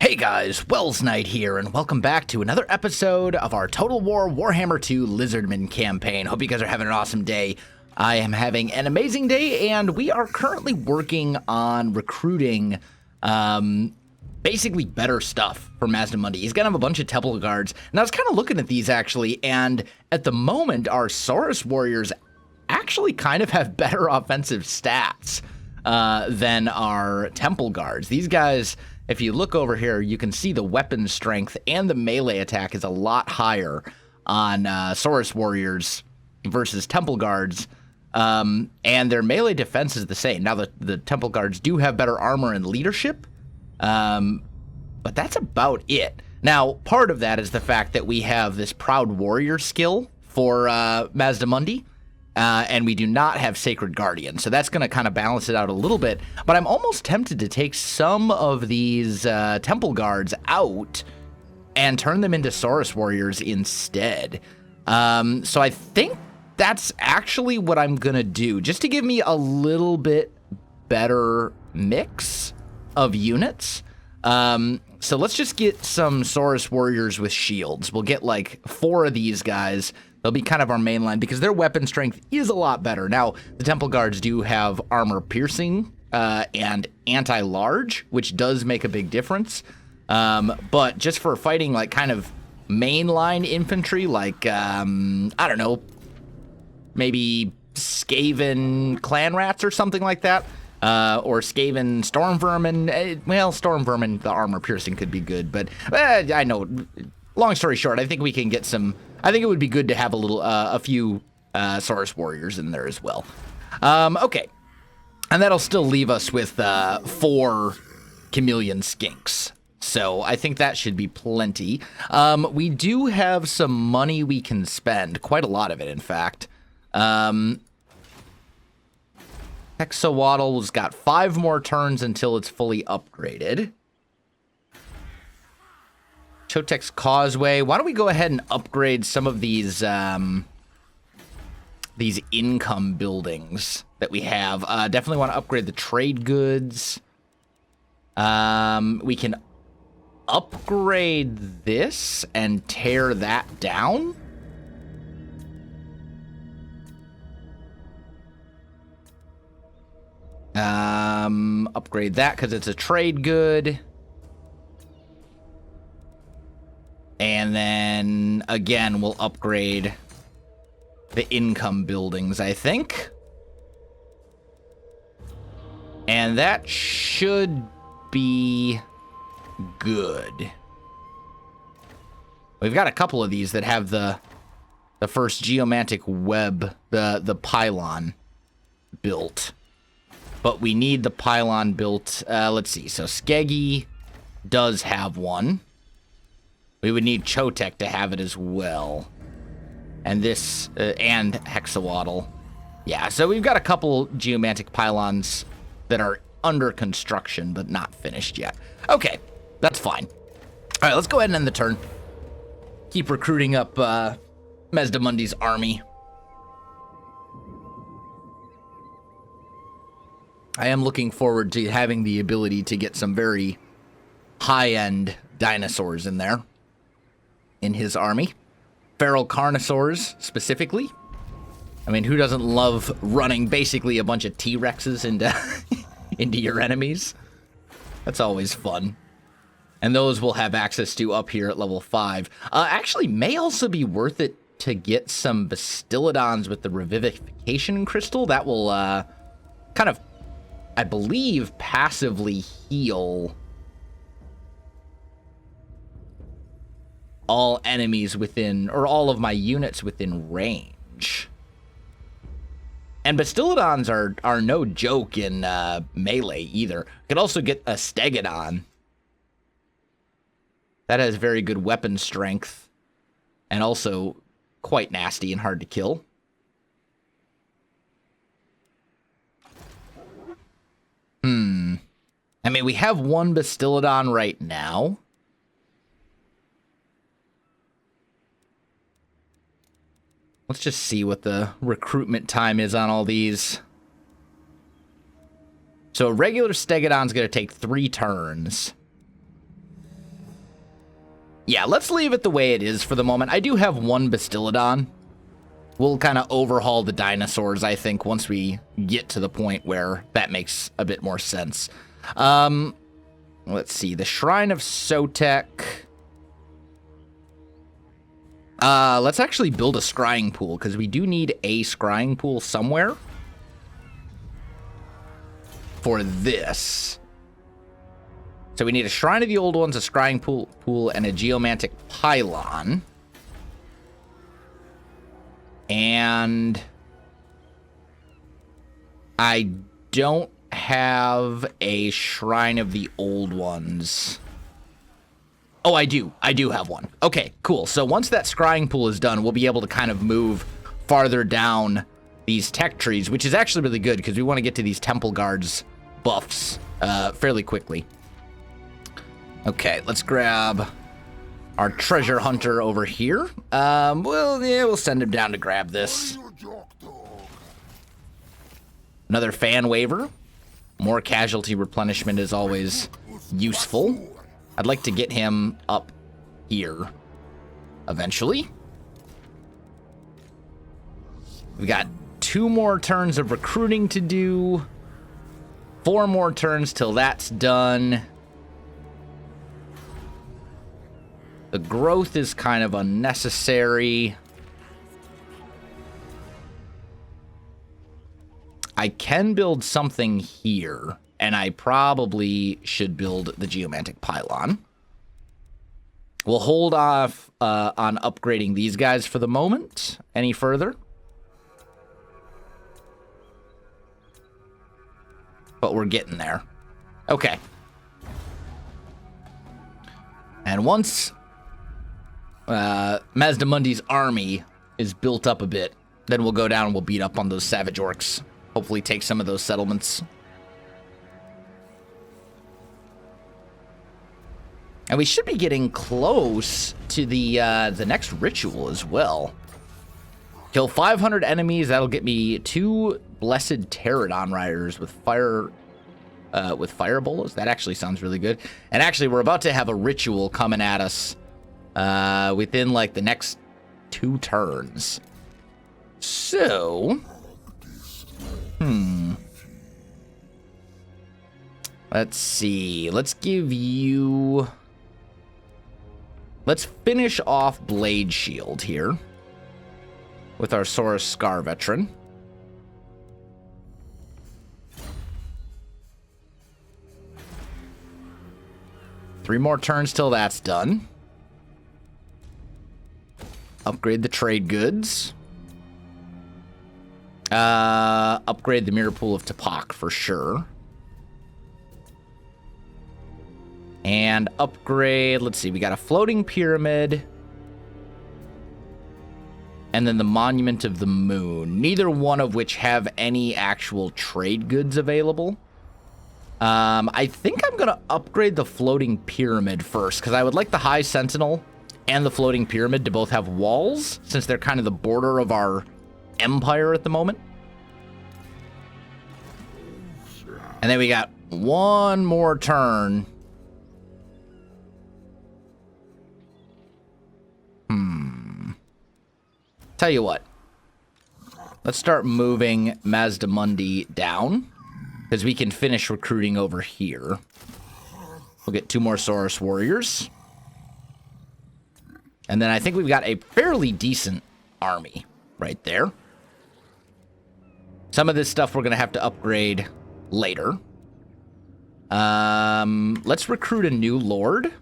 Hey guys, Wels Knight here, and welcome back to another episode of our Total War Warhammer II Lizardmen campaign. Hope you guys are having an awesome day. I am having an amazing day, and we are currently working on recruiting basically better stuff for Mazdamundi. He's gonna have a bunch of temple guards, and I was kind of looking at these actually, and at the moment, our Saurus warriors actually kind of have better offensive stats than our temple guards. These guys, if you look over here, you can see the weapon strength and the melee attack is a lot higher on Saurus warriors versus temple guards, and their melee defense is the same. Now, the temple guards do have better armor and leadership, but that's about it. Now, part of that is the fact that we have this Proud Warrior skill for Mazdamundi, and we do not have Sacred Guardian, so that's going to kind of balance it out a little bit. But I'm almost tempted to take some of these Temple Guards out and turn them into Saurus Warriors instead. So I think that's actually what I'm going to do, just to give me a little bit better mix of units. So let's just get some Saurus Warriors with shields. We'll get like 4 of these guys. They'll be kind of our main line because their weapon strength is a lot better. Now, the Temple Guards do have armor piercing and anti-large, which does make a big difference. But just for fighting like kind of mainline infantry, like, I don't know, maybe Skaven clan rats or something like that, or Skaven storm vermin. Well, storm vermin, the armor piercing could be good, but I know. Long story short, I think we can get some. I think it would be good to have a few Saurus warriors in there as well. Okay, and that'll still leave us with 4 chameleon skinks. So I think that should be plenty. We do have some money we can spend, quite a lot of it, in fact. Hexawaddle's got 5 more turns until it's fully upgraded. Chotek's Causeway. Why don't we go ahead and upgrade some of these income buildings that we have? Definitely want to upgrade the trade goods. We can upgrade this and tear that down. Upgrade that because it's a trade good. And then, again, we'll upgrade the income buildings, I think. And that should be good. We've got a couple of these that have the first geomantic web, the pylon built. But we need the pylon built, let's see. So Skeggy does have one. We would need Chotek to have it as well. And this, and Hexawaddle. Yeah, so we've got a couple geomantic pylons that are under construction, but not finished yet. Okay, that's fine. All right, let's go ahead and end the turn. Keep recruiting up Mazdamundi's army. I am looking forward to having the ability to get some very high-end dinosaurs in there. In his army. Feral Carnosaurs, specifically. I mean, who doesn't love running basically a bunch of T-Rexes into, into your enemies? That's always fun. And those we'll have access to up here at level 5. Actually, may also be worth it to get some Bastillodons with the Revivification Crystal. That will kind of, I believe, passively heal all enemies within, or all of my units within range. And Bastillodons are no joke in melee either. Could also get a Stegodon. That has very good weapon strength. And also quite nasty and hard to kill. I mean, we have one Bastillodon right now. Let's just see what the recruitment time is on all these. So a regular Stegodon's going to take 3 turns. Yeah, let's leave it the way it is for the moment. I do have one Bastillodon. We'll kind of overhaul the dinosaurs, I think, once we get to the point where that makes a bit more sense. Let's see. The Shrine of Sotek. Let's actually build a scrying pool, because we do need a scrying pool somewhere for this. So we need a Shrine of the Old Ones, a scrying pool, and a geomantic pylon. And I don't have a Shrine of the Old Ones. Oh, I do. I do have one. Okay, cool. So once that scrying pool is done, we'll be able to kind of move farther down these tech trees, which is actually really good because we want to get to these temple guards buffs fairly quickly. Okay, let's grab our treasure hunter over here. We'll send him down to grab this. Another fan waiver. More casualty replenishment is always useful. I'd like to get him up here eventually. We got 2 more turns of recruiting to do. 4 more turns till that's done. The growth is kind of unnecessary. I can build something here, and I probably should build the geomantic pylon. We'll hold off on upgrading these guys for the moment any further. But we're getting there. Okay. And once Mazdamundi's army is built up a bit, then we'll go down and we'll beat up on those savage orcs. Hopefully take some of those settlements. And we should be getting close to the next ritual as well. Kill 500 enemies. That'll get me 2 blessed pterodon riders with fire bolas. That actually sounds really good. And actually, we're about to have a ritual coming at us within like the next 2 turns. So, let's see. Let's finish off Blade Shield here with our Saurus Scar veteran. Three more turns till that's done. Upgrade the trade goods. Upgrade the mirror pool of Tapak for sure. And upgrade, let's see, we got a floating pyramid. And then the Monument of the Moon. Neither one of which have any actual trade goods available. I think I'm going to upgrade the floating pyramid first, because I would like the High Sentinel and the floating pyramid to both have walls, since they're kind of the border of our empire at the moment. And then we got one more turn. Tell you what. Let's start moving Mazdamundi down, because we can finish recruiting over here. We'll get 2 more Saurus warriors. And then I think we've got a fairly decent army right there. Some of this stuff we're going to have to upgrade later. Let's recruit a new lord.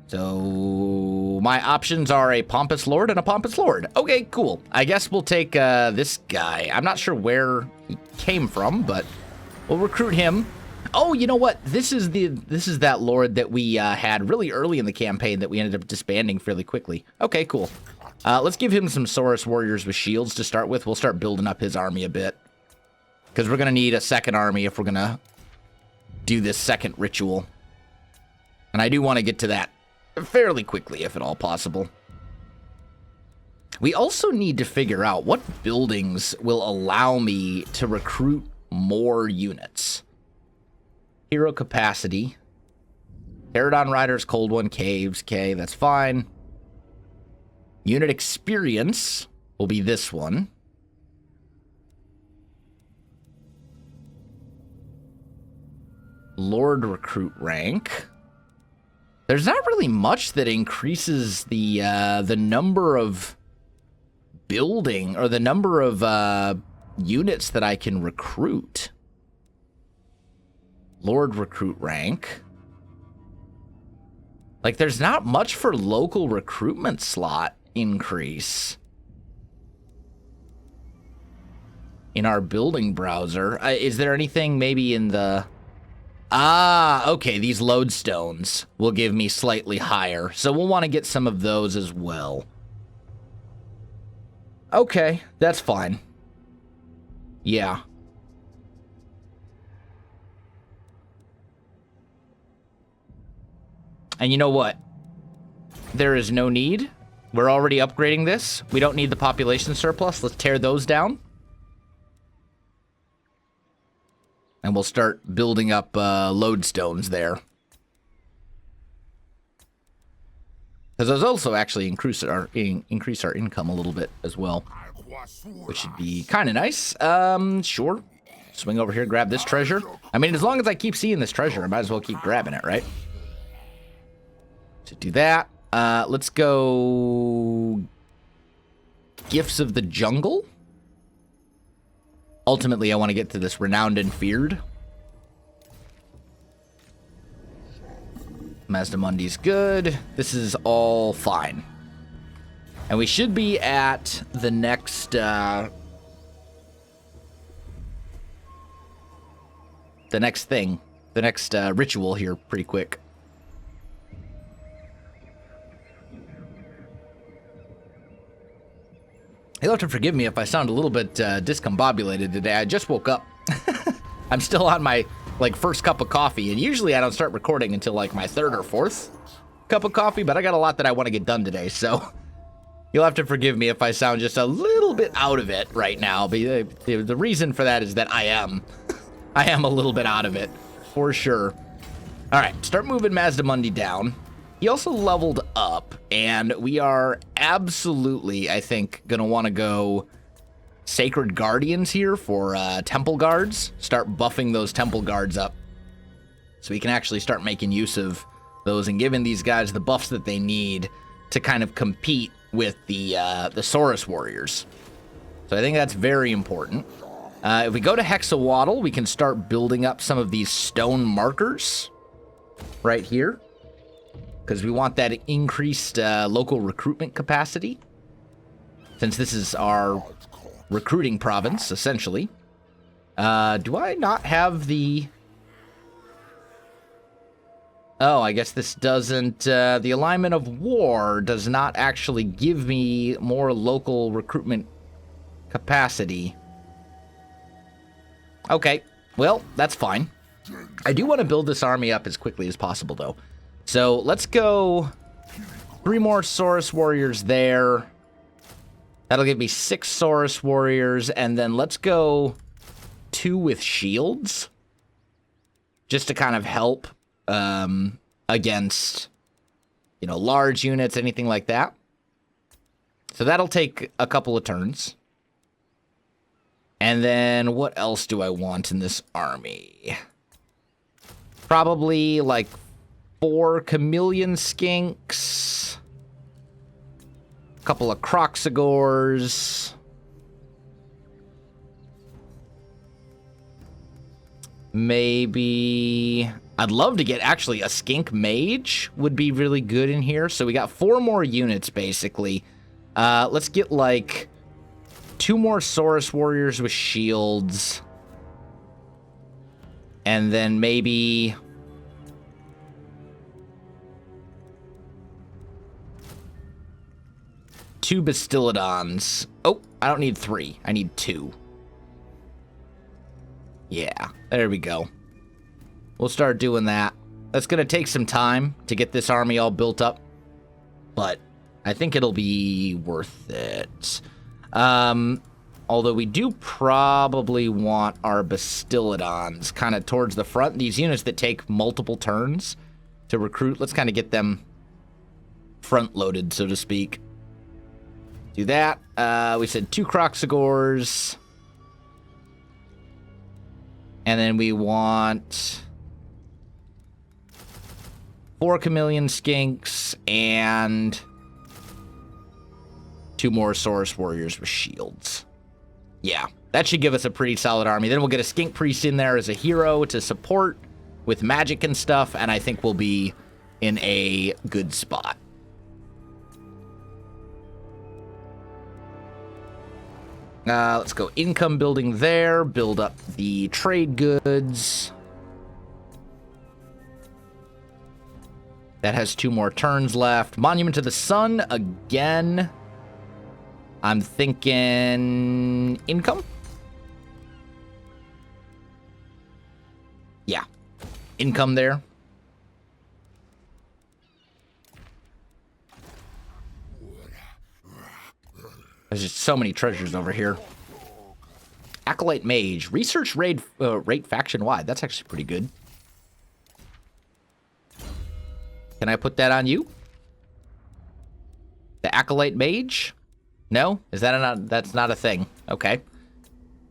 So my options are a pompous lord and a pompous lord. Okay, cool. I guess we'll take this guy. I'm not sure where he came from, but we'll recruit him. Oh, you know what? This is that lord that we had really early in the campaign that we ended up disbanding fairly quickly. Okay, cool. Let's give him some Saurus warriors with shields to start with. We'll start building up his army a bit, because we're going to need a second army if we're going to do this second ritual. And I do want to get to that fairly quickly, if at all possible. We also need to figure out what buildings will allow me to recruit more units. Hero capacity. Pterodon Riders, Cold One, Caves. Okay, that's fine. Unit experience will be this one. Lord recruit rank. There's not really much that increases the number of building or the number of units that I can recruit. Lord recruit rank. Like, there's not much for local recruitment slot increase in our building browser. Is there anything maybe in the... Ah, okay, these lodestones will give me slightly higher, so we'll want to get some of those as well. Okay, that's fine. Yeah. And you know what? There is no need. We're already upgrading this. We don't need the population surplus. Let's tear those down. And we'll start building up lodestones there. Because those also actually increase our income a little bit as well, which should be kind of nice. Sure. Swing over here, grab this treasure. I mean, as long as I keep seeing this treasure, I might as well keep grabbing it, right? To do that, let's go Gifts of the Jungle. Ultimately, I want to get to this Renowned and Feared. Mazdamundi's good. This is all fine. And we should be at the next... the next thing. The next ritual here pretty quick. You'll have to forgive me if I sound a little bit discombobulated today. I just woke up. I'm still on my first cup of coffee, and usually I don't start recording until my third or fourth cup of coffee, but I got a lot that I want to get done today, so you'll have to forgive me if I sound just a little bit out of it right now. But the reason for that is that I am a little bit out of it, for sure. All right, start moving Mazdamundi down. He also leveled up, and we are absolutely, I think, going to want to go Sacred Guardians here for Temple Guards. Start buffing those Temple Guards up so we can actually start making use of those and giving these guys the buffs that they need to kind of compete with the Saurus Warriors. So I think that's very important. If we go to Hexawaddle, we can start building up some of these stone markers right here, because we want that increased local recruitment capacity, since this is our recruiting province, essentially. Do I not have the... Oh, I guess this doesn't... the alignment of war does not actually give me more local recruitment capacity. Okay, well, that's fine. I do want to build this army up as quickly as possible, though. So let's go 3 more Saurus Warriors there. That'll give me 6 Saurus Warriors, and then let's go 2 with shields, just to kind of help against, large units, anything like that. So that'll take a couple of turns. And then what else do I want in this army? Probably 4 chameleon skinks, a couple of croxagores, maybe... I'd love to get actually a skink mage would be really good in here. So we got 4 more units basically. Let's get 2 more Saurus Warriors with shields, and then maybe... two Bastillodons. Oh, I don't need 3. I need 2. Yeah, there we go. We'll start doing that. That's going to take some time to get this army all built up, but I think it'll be worth it. Although we do probably want our Bastillodons kind of towards the front. These units that take multiple turns to recruit. Let's kind of get them front-loaded, so to speak. Do that. We said 2 Croxagores. And then we want 4 Chameleon Skinks and 2 more Saurus Warriors with shields. Yeah, that should give us a pretty solid army. Then we'll get a Skink Priest in there as a hero to support with magic and stuff, and I think we'll be in a good spot. Let's go income building there, build up the trade goods. That has 2 more turns left. Monument to the Sun again. I'm thinking income. Yeah, income there. There's just so many treasures over here. Acolyte Mage. Research rate faction-wide. That's actually pretty good. Can I put that on you? The Acolyte Mage? No? Is that that's not a thing. Okay.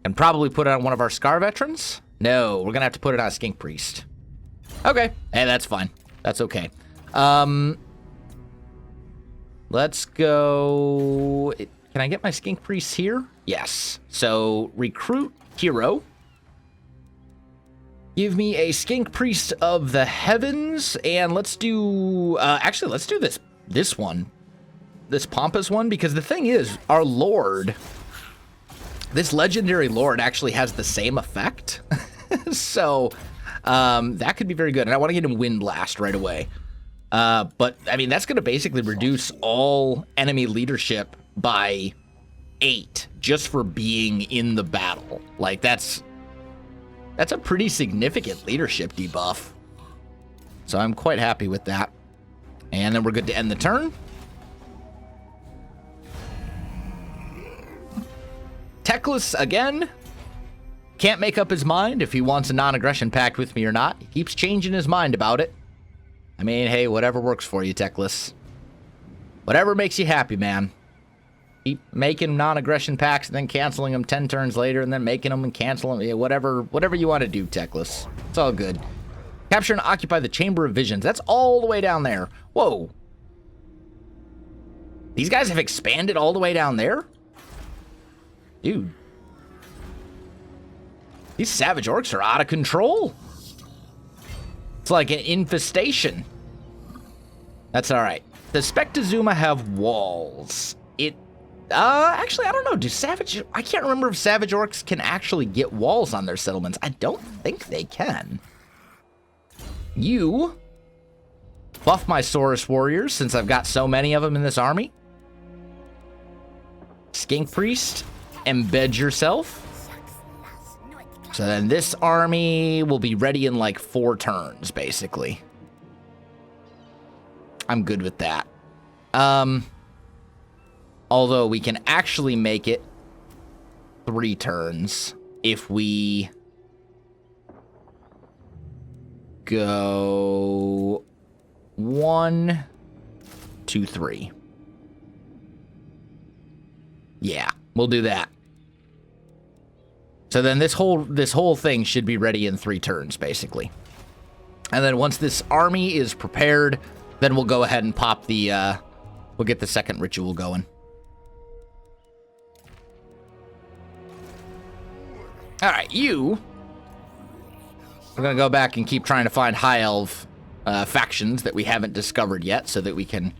And probably put it on one of our Scar Veterans? No, we're going to have to put it on a Skink Priest. Okay. Hey, that's fine. That's okay. Let's go... Can I get my Skink Priest here? Yes. So, recruit hero. Give me a Skink Priest of the Heavens, and let's do... actually, let's do this one. This pompous one, because the thing is, our Lord... This legendary Lord actually has the same effect. So, that could be very good. And I want to get him Wind Blast right away. But, I mean, that's going to basically reduce all enemy leadership by 8 just for being in the battle. Like, that's a pretty significant leadership debuff. So I'm quite happy with that. And then we're good to end the turn. Teclis again. Can't make up his mind if he wants a non-aggression pact with me or not. He keeps changing his mind about it. I mean, hey, whatever works for you, Teclis. Whatever makes you happy, man. Keep making non-aggression pacts and then canceling them 10 turns later and then making them and canceling them. Yeah, whatever you want to do, Teclis. It's all good. Capture and occupy the Chamber of Visions. That's all the way down there. Whoa. These guys have expanded all the way down there? Dude. These Savage Orcs are out of control. It's like an infestation. That's all right. Does Spectazuma have walls? Actually, I don't know. I can't remember if Savage Orcs can actually get walls on their settlements. I don't think they can. You buff my Saurus Warriors since I've got so many of them in this army. Skink Priest, embed yourself. So then this army will be ready in like 4 turns, basically. I'm good with that. Although we can actually make it 3 turns if we go 1, 2, 3. Yeah, we'll do that. So then this whole thing should be ready in 3 turns, basically. And then once this army is prepared, then we'll go ahead and pop the, we'll get the second ritual going. All right, we're going to go back and keep trying to find high elf factions that we haven't discovered yet so that we can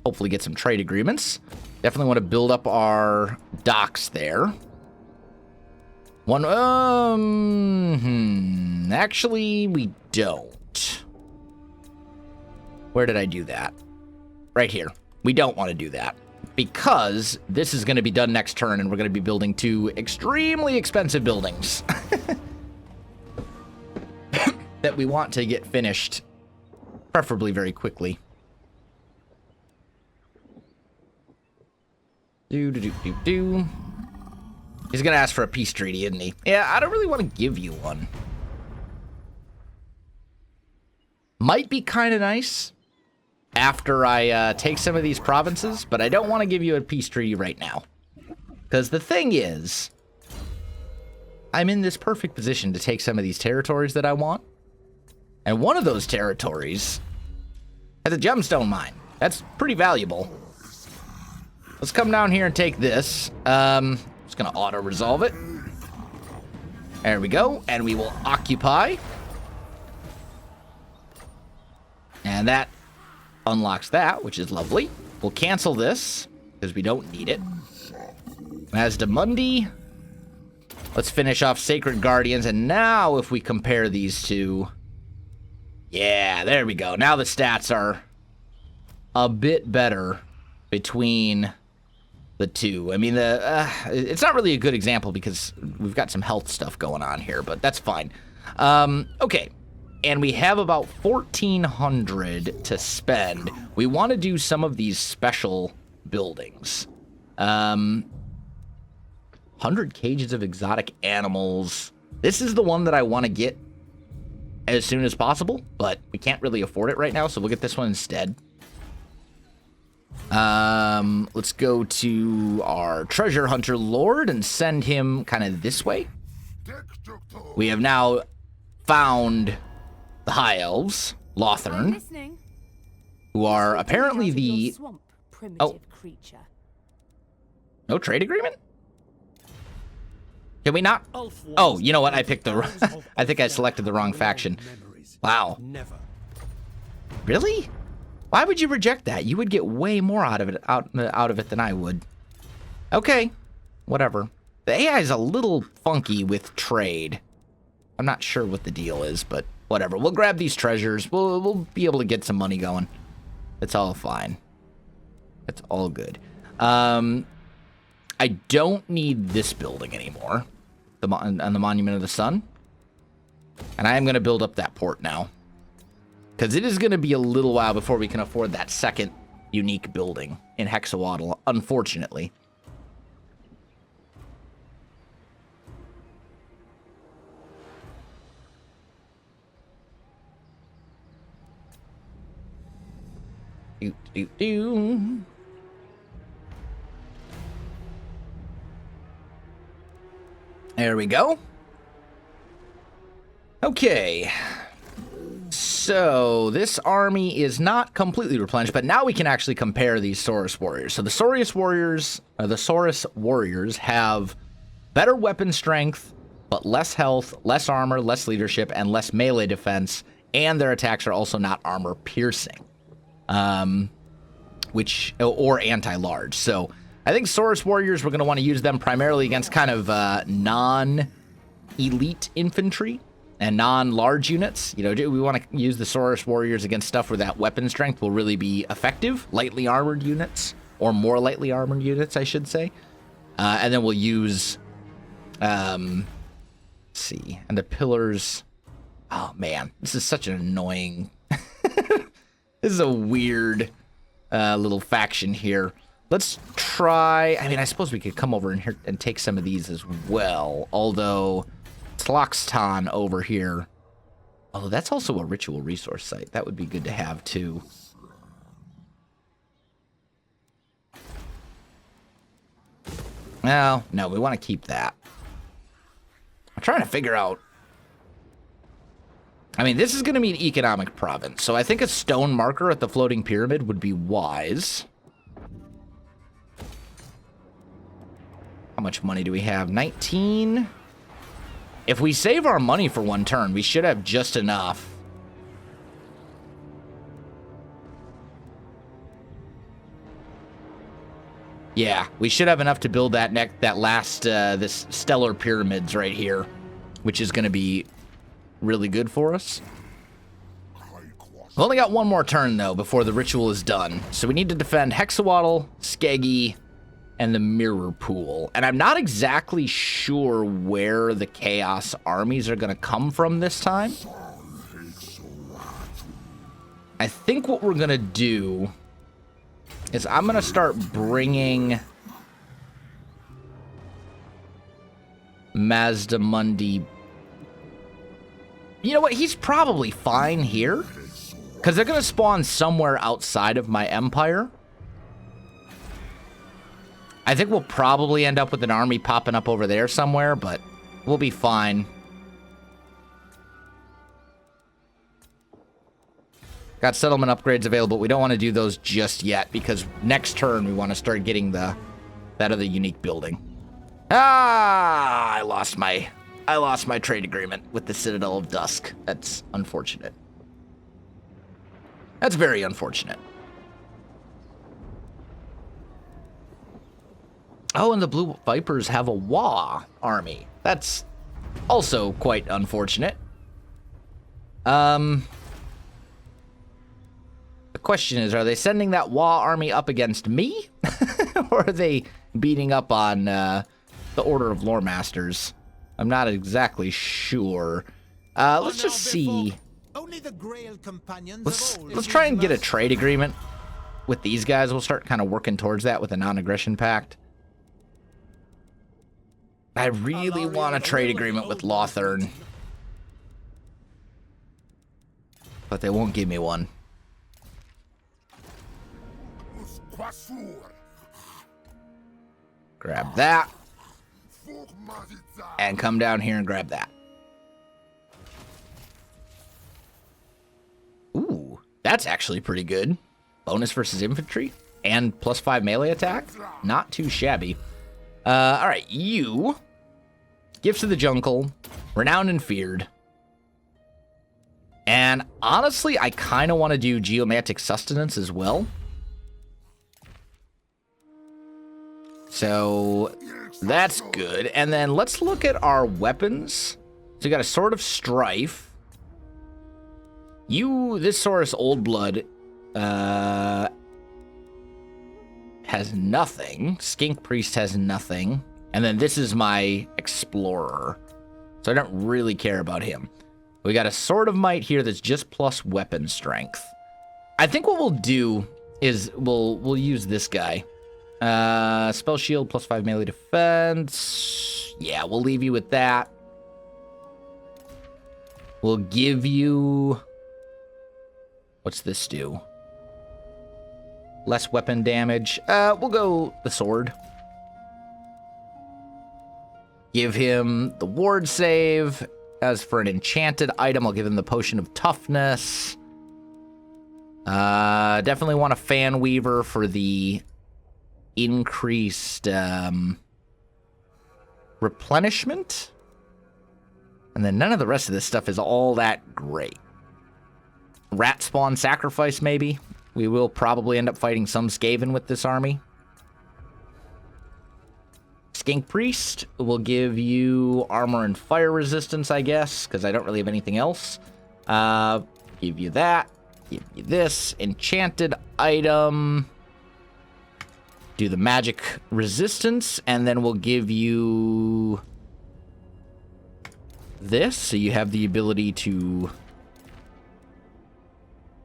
hopefully get some trade agreements. Definitely want to build up our docks there. Actually, we don't. Where did I do that? Right here. We don't want to do that because this is going to be done next turn and we're going to be building 2 extremely expensive buildings that we want to get finished, preferably very quickly. He's going to ask for a peace treaty, isn't he? Yeah, I don't really want to give you one. Might be kind of nice after I take some of these provinces, but I don't want to give you a peace treaty right now. Because the thing is, I'm in this perfect position to take some of these territories that I want. And one of those territories has a gemstone mine. That's pretty valuable. Let's come down here and take this. Just gonna auto-resolve it. There we go. And we will occupy. And that unlocks that, which is lovely. We'll cancel this, because we don't need it. Mazdamundi. Let's finish off Sacred Guardians. And now if we compare these two... Yeah, there we go. Now the stats are a bit better between the two. I mean, it's not really a good example because we've got some health stuff going on here, but that's fine. Okay, and we have about 1,400 to spend. We want to do some of these special buildings. 100 cages of exotic animals. This is the one that I want to get as soon as possible, but we can't really afford it right now, so we'll get this one instead. Let's go to our treasure hunter lord and send him kind of this way. We have now found the high elves, Lothern, who are apparently the... Oh. No trade agreement? Can we not? Oh, you know what? I picked the... I think I selected the wrong faction. Wow. Really? Why would you reject that? You would get way more out of it than I would. Okay. Whatever. The AI is a little funky with trade. I'm not sure what the deal is, but whatever. We'll grab these treasures. We'll be able to get some money going. It's all fine. It's all good. I don't need this building anymore. On the Monument of the Sun. And I am going to build up that port now. Because it is going to be a little while before we can afford that second unique building in Hexawaddle, unfortunately. There we go. Okay. So, this army is not completely replenished, but now we can actually compare these Saurus warriors. So the Saurus warriors have better weapon strength, but less health, less armor, less leadership, and less melee defense, and their attacks are also not armor piercing. Or anti-large. So I think Saurus warriors, we're going to want to use them primarily against kind of non-elite infantry and non-large units. You know, we want to use the Saurus warriors against stuff where that weapon strength will really be effective. Lightly armored units, or more lightly armored units, I should say. And then we'll use, let's see, and the pillars. Oh man, this is such an annoying. This is a weird little faction here. Let's try. I mean, I suppose we could come over in here and take some of these as well. Although Tloxton over here. Although that's also a ritual resource site. That would be good to have too. No, we want to keep that. I'm trying to figure out. I mean, this is going to be an economic province, so I think a stone marker at the floating pyramid would be wise. How much money do we have? 19. If we save our money for one turn, we should have just enough. Yeah, we should have enough to build that last this stellar pyramids right here, which is going to be really good for us. We've only got one more turn though before the ritual is done, so we need to defend Hexawaddle, Skeggy, and the Mirror Pool. And I'm not exactly sure where the Chaos armies are going to come from this time. I think what we're going to do is I'm going to start bringing Mazdamundi. You know what? He's probably fine here. Because they're going to spawn somewhere outside of my empire. I think we'll probably end up with an army popping up over there somewhere, but we'll be fine. Got settlement upgrades available. We don't want to do those just yet because next turn we want to start getting that other unique building. Ah, I lost my trade agreement with the Citadel of Dusk. That's unfortunate. That's very unfortunate. Oh, and the Blue Vipers have a Wa army. That's also quite unfortunate. The question is, are they sending that Wa army up against me? Or are they beating up on the Order of Lore Masters? I'm not exactly sure. Let's just see. Only the Grail companions Let's try and get a trade agreement with these guys. We'll start kind of working towards that with a non-aggression pact. I really want a trade agreement with Lothern, but they won't give me one. Grab that. And come down here and grab that. Ooh, that's actually pretty good. Bonus versus infantry and +5 melee attack. Not too shabby. All right, you. Gifts of the Jungle, renowned and feared. And honestly, I kind of want to do geomantic sustenance as well. So that's good. And then let's look at our weapons. So we got a Sword of Strife. This Saurus Old Blood has nothing. Skink Priest has nothing. And then this is my Explorer. So I don't really care about him. We got a Sword of Might here that's just plus weapon strength. I think what we'll do is we'll use this guy. Spell shield +5 melee defense. Yeah, we'll leave you with that. We'll give you... What's this do? Less weapon damage. We'll go the sword. Give him the ward save. As for an enchanted item, I'll give him the potion of toughness. Definitely want a fan weaver for the increased replenishment. And then none of the rest of this stuff is all that great. Rat spawn sacrifice, maybe. We will probably end up fighting some Skaven with this army. Skink Priest will give you armor and fire resistance, I guess, because I don't really have anything else. Give you that. Give you this. Enchanted item. Do the magic resistance, and then we'll give you this, so you have the ability to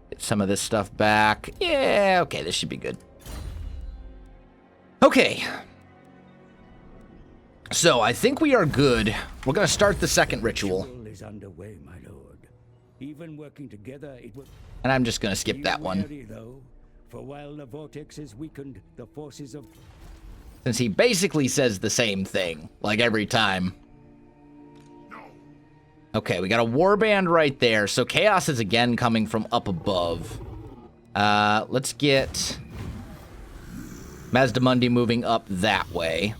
get some of this stuff back. Yeah, okay, this should be good. Okay. So, I think we are good. We're going to start the second ritual. Is underway, my lord. Even working together, it will... And I'm just going to skip that one. Though, for while the vortex has weakened the forces of... Since he basically says the same thing, like every time. Okay, we got a warband right there. So chaos is again coming from up above. Let's get Mazdamundi moving up that way.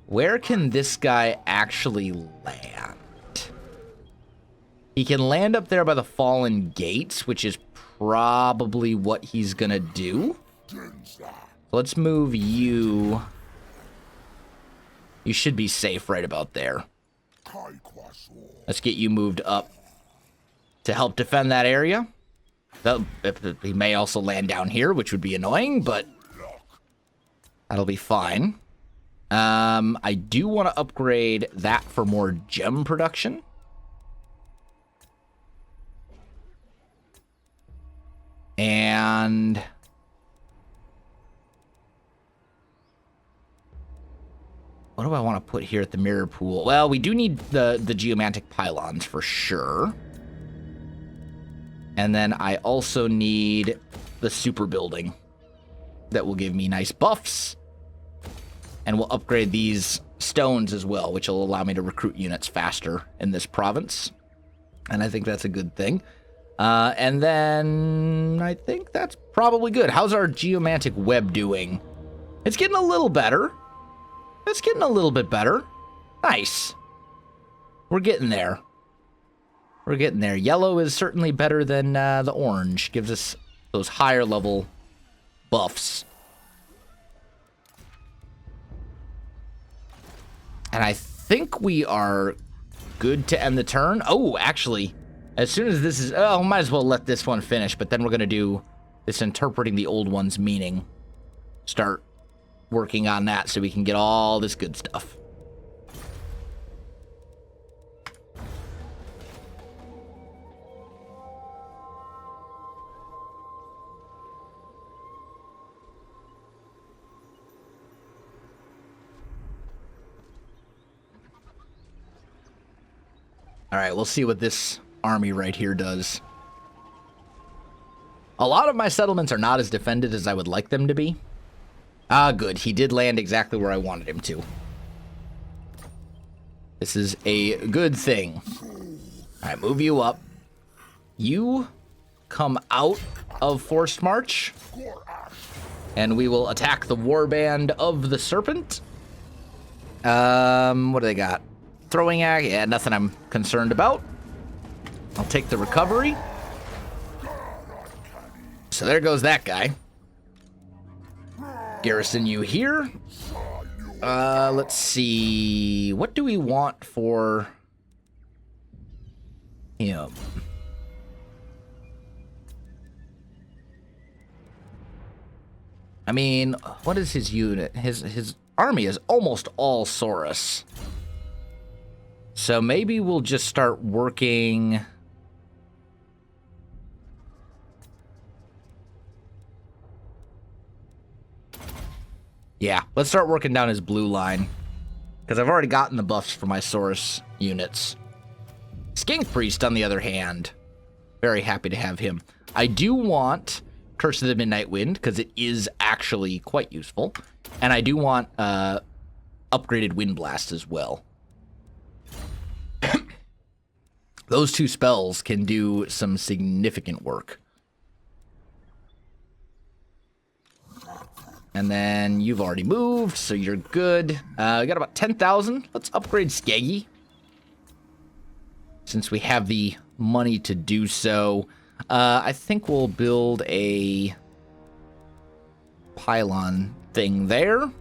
Where can this guy actually land? He can land up there by the Fallen Gates, which is probably what he's gonna do. Let's move you. You should be safe right about there. Let's get you moved up to help defend that area. He may also land down here, which would be annoying, but that'll be fine. I do want to upgrade that for more gem production. And what do I want to put here at the mirror pool? Well, we do need the geomantic pylons for sure. And then I also need the super building that will give me nice buffs. And we'll upgrade these stones as well, which will allow me to recruit units faster in this province. And I think that's a good thing. And then I think that's probably good. How's our geomantic web doing? It's getting a little better. It's getting a little bit better. Nice. We're getting there. We're getting there. Yellow is certainly better than the orange. Gives us those higher level buffs. And I think we are good to end the turn. Oh, actually, as soon as this is... Oh, might as well let this one finish, but then we're going to do this interpreting the old one's meaning. Start working on that so we can get all this good stuff. All right, we'll see what this army right here does. A lot of my settlements are not as defended as I would like them to be. Ah, good. He did land exactly where I wanted him to. This is a good thing. All right, move you up. You come out of forced march. And we will attack the warband of the serpent. What do they got? Throwing axe? Yeah, nothing I'm concerned about. I'll take the recovery. So there goes that guy. Garrison you here. Let's see. What do we want for him? I mean, what is his unit? His army is almost all Saurus. So maybe we'll just start working... Yeah, let's start working down his blue line. Because I've already gotten the buffs for my Saurus units. Skink Priest, on the other hand. Very happy to have him. I do want Curse of the Midnight Wind, because it is actually quite useful. And I do want upgraded Wind Blast as well. Those two spells can do some significant work. And then you've already moved, so you're good. We got about 10,000. Let's upgrade Skeggy, since we have the money to do so. I think we'll build a pylon thing there.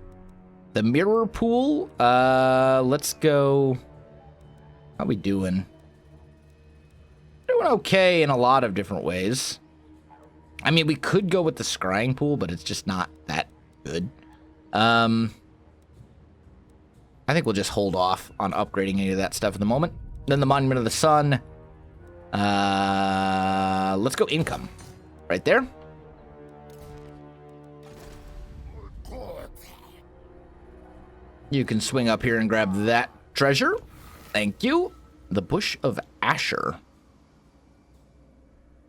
The mirror pool. Let's go. How we doing? Doing okay in a lot of different ways. I mean, we could go with the scrying pool, but it's just not that good. I think we'll just hold off on upgrading any of that stuff at the moment. Then the Monument of the Sun. Let's go income. Right there. You can swing up here and grab that treasure. Thank you. The Bush of Asher.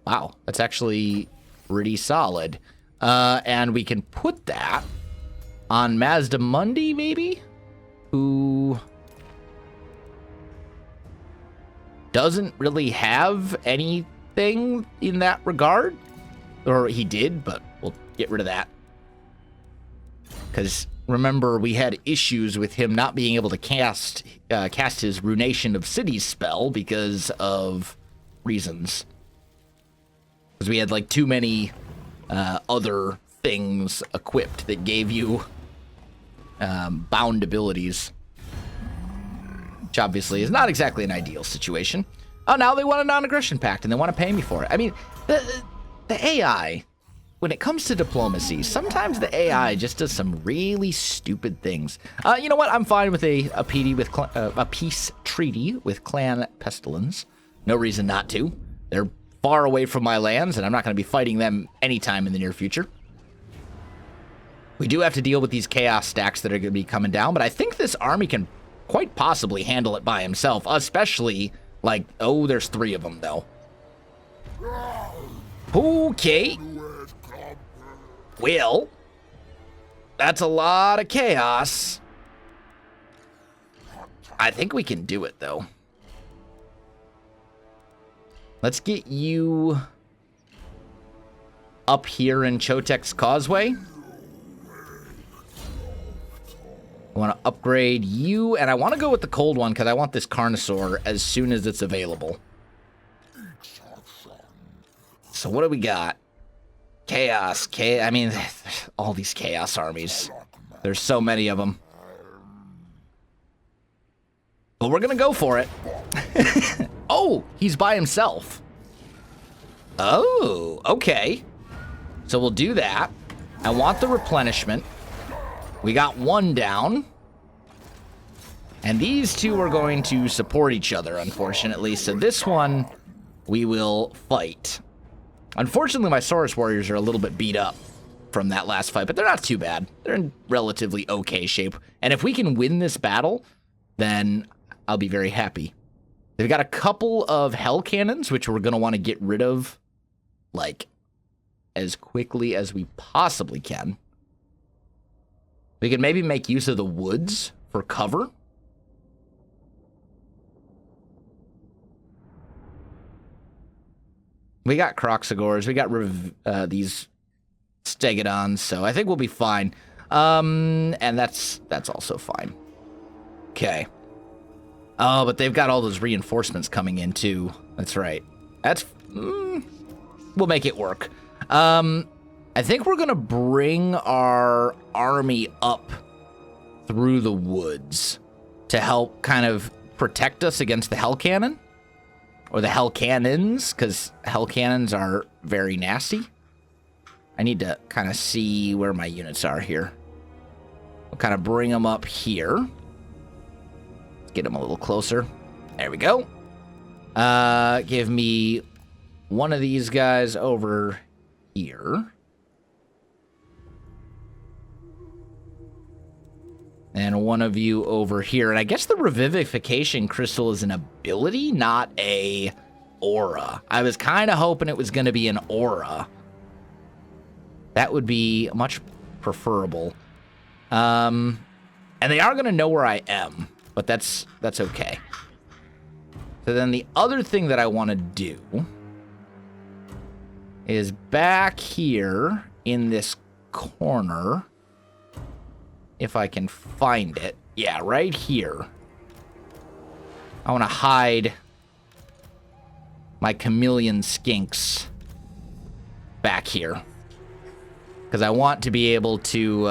Wow, that's actually pretty solid. And we can put that on Mazdamundi, maybe? Who doesn't really have anything in that regard. Or he did, but we'll get rid of that. Because remember, we had issues with him not being able to cast his Runation of Cities spell because of reasons. Because we had like too many other things equipped that gave you bound abilities, which obviously is not exactly an ideal situation. Oh, now they want a non-aggression pact and they want to pay me for it. I mean, the AI, when it comes to diplomacy, sometimes the AI just does some really stupid things. You know what? I'm fine with a peace treaty with Clan Pestilence. No reason not to. They're far away from my lands, and I'm not going to be fighting them anytime in the near future. We do have to deal with these chaos stacks that are going to be coming down, but I think this army can quite possibly handle it by himself, especially, like, oh, there's 3 of them, though. Okay. Well, that's a lot of chaos. I think we can do it, though. Let's get you up here in Chotek's Causeway. I want to upgrade you, and I want to go with the cold one because I want this Carnosaur as soon as it's available. So what do we got? Chaos. I mean, all these chaos armies. There's so many of them. But we're going to go for it. Oh, he's by himself. Oh, okay. So we'll do that. I want the replenishment. We got one down. And these two are going to support each other, unfortunately. So this one, we will fight. Unfortunately, my Saurus warriors are a little bit beat up from that last fight, but they're not too bad. They're in relatively okay shape. And if we can win this battle, then I'll be very happy. They've got a couple of hell cannons, which we're going to want to get rid of, like, as quickly as we possibly can. We can maybe make use of the woods for cover. We got Croxagors, we got these Stegodons, so I think we'll be fine. And that's also fine. Okay. Oh, but they've got all those reinforcements coming in, too. That's right. That's... we'll make it work. I think we're going to bring our army up through the woods to help kind of protect us against the Hell Cannon. Or the Hell Cannons, because Hell Cannons are very nasty. I need to kind of see where my units are here. We'll kind of bring them up here. Let's get them a little closer. There we go. Give me one of these guys over here. And one of you over here. And I guess the Revivification Crystal is an ability, not a aura. I was kind of hoping it was going to be an aura. That would be much preferable. And they are going to know where I am, but that's okay. So then the other thing that I want to do is back here in this corner, if I can find it. Yeah, right here. I want to hide my chameleon skinks back here. Because I want to be able to,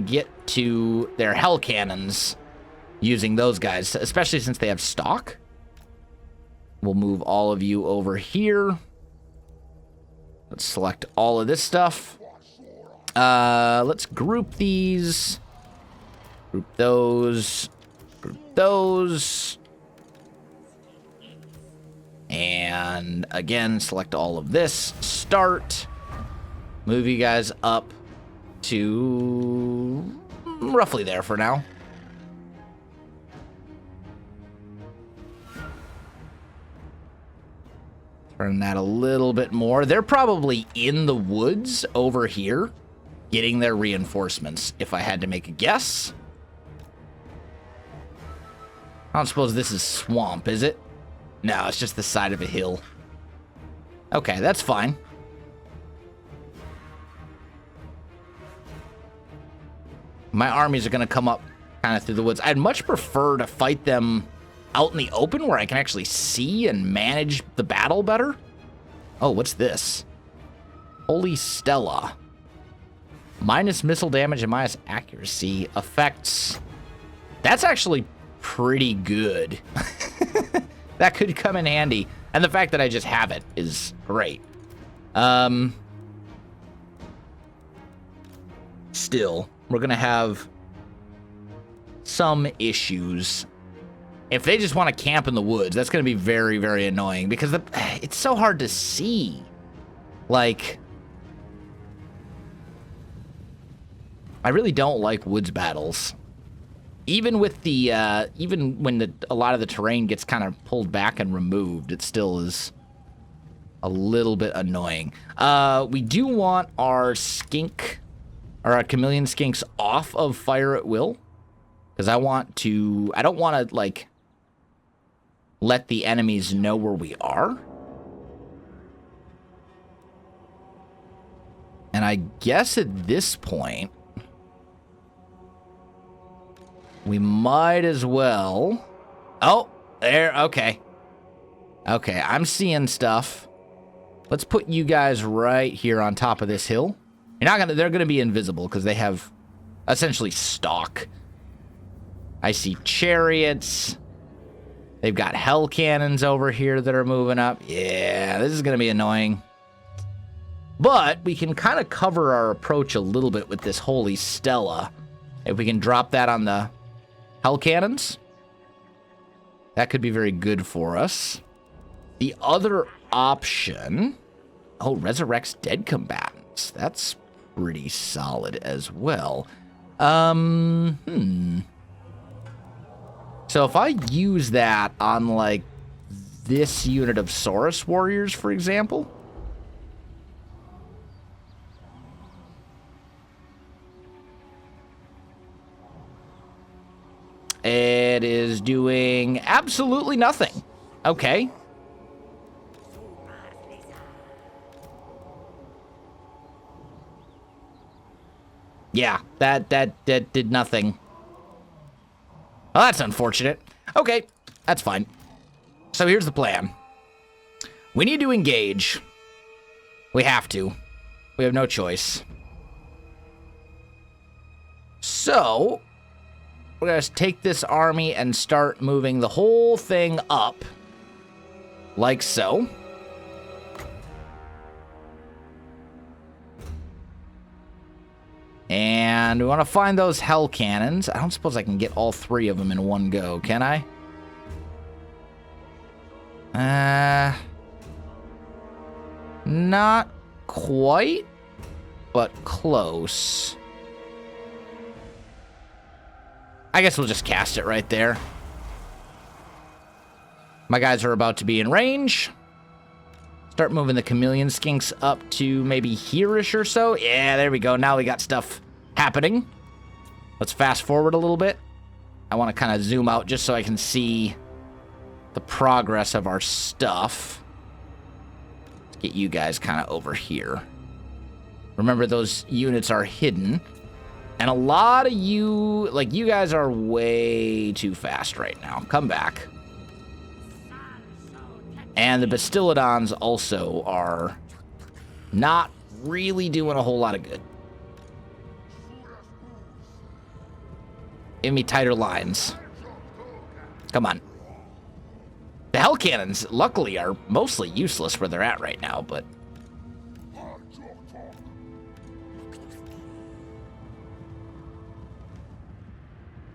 get to their hell cannons using those guys, especially since they have stock. We'll move all of you over here. Let's select all of this stuff. Let's group these. Group those. Group those. And again, select all of this. Start. Move you guys up to roughly there for now. Turn that a little bit more. They're probably in the woods over here, getting their reinforcements, if I had to make a guess. I don't suppose this is swamp, is it? No, it's just the side of a hill. Okay, that's fine. My armies are going to come up kind of through the woods. I'd much prefer to fight them out in the open where I can actually see and manage the battle better. Oh, what's this? Holy Stella. Minus missile damage and minus accuracy effects. That's actually pretty good. That could come in handy. And the fact that I just have it is great. Still, we're going to have some issues. If they just want to camp in the woods, that's going to be very, very annoying because it's so hard to see. Like, I really don't like woods battles. Even with the, even when a lot of the terrain gets kind of pulled back and removed, it still is a little bit annoying. We do want our skink, or our chameleon skinks off of fire at will. Because I don't want to, like, let the enemies know where we are. And I guess at this point, we might as well... Oh, there, okay. Okay, I'm seeing stuff. Let's put you guys right here on top of this hill. They're gonna be invisible because they have essentially stock. I see chariots. They've got hell cannons over here that are moving up. Yeah, this is gonna be annoying. But we can kind of cover our approach a little bit with this Holy Stella. If we can drop that on the hell cannons, that could be very good for us. The other option... Oh, resurrects dead combatants. That's pretty solid as well. So if I use that on, like, this unit of Saurus warriors, for example... It is doing absolutely nothing. Okay. Yeah, that did nothing. Well, that's unfortunate. Okay, that's fine. So here's the plan. We need to engage. We have to. We have no choice. So... we're going to take this army and start moving the whole thing up. Like so. And we want to find those hell cannons. I don't suppose I can get all three of them in one go, can I? Not quite, but close. I guess we'll just cast it right there. My guys are about to be in range. Start moving the chameleon skinks up to maybe here-ish or so. Yeah, there we go. Now we got stuff happening. Let's fast forward a little bit. I want to kind of zoom out just so I can see the progress of our stuff. Let's get you guys kind of over here. Remember, those units are hidden. And a lot of you, like, you guys are way too fast right now. Come back. And the Bastiladons also are not really doing a whole lot of good. Give me tighter lines. Come on. The hell cannons, luckily, are mostly useless where they're at right now, but...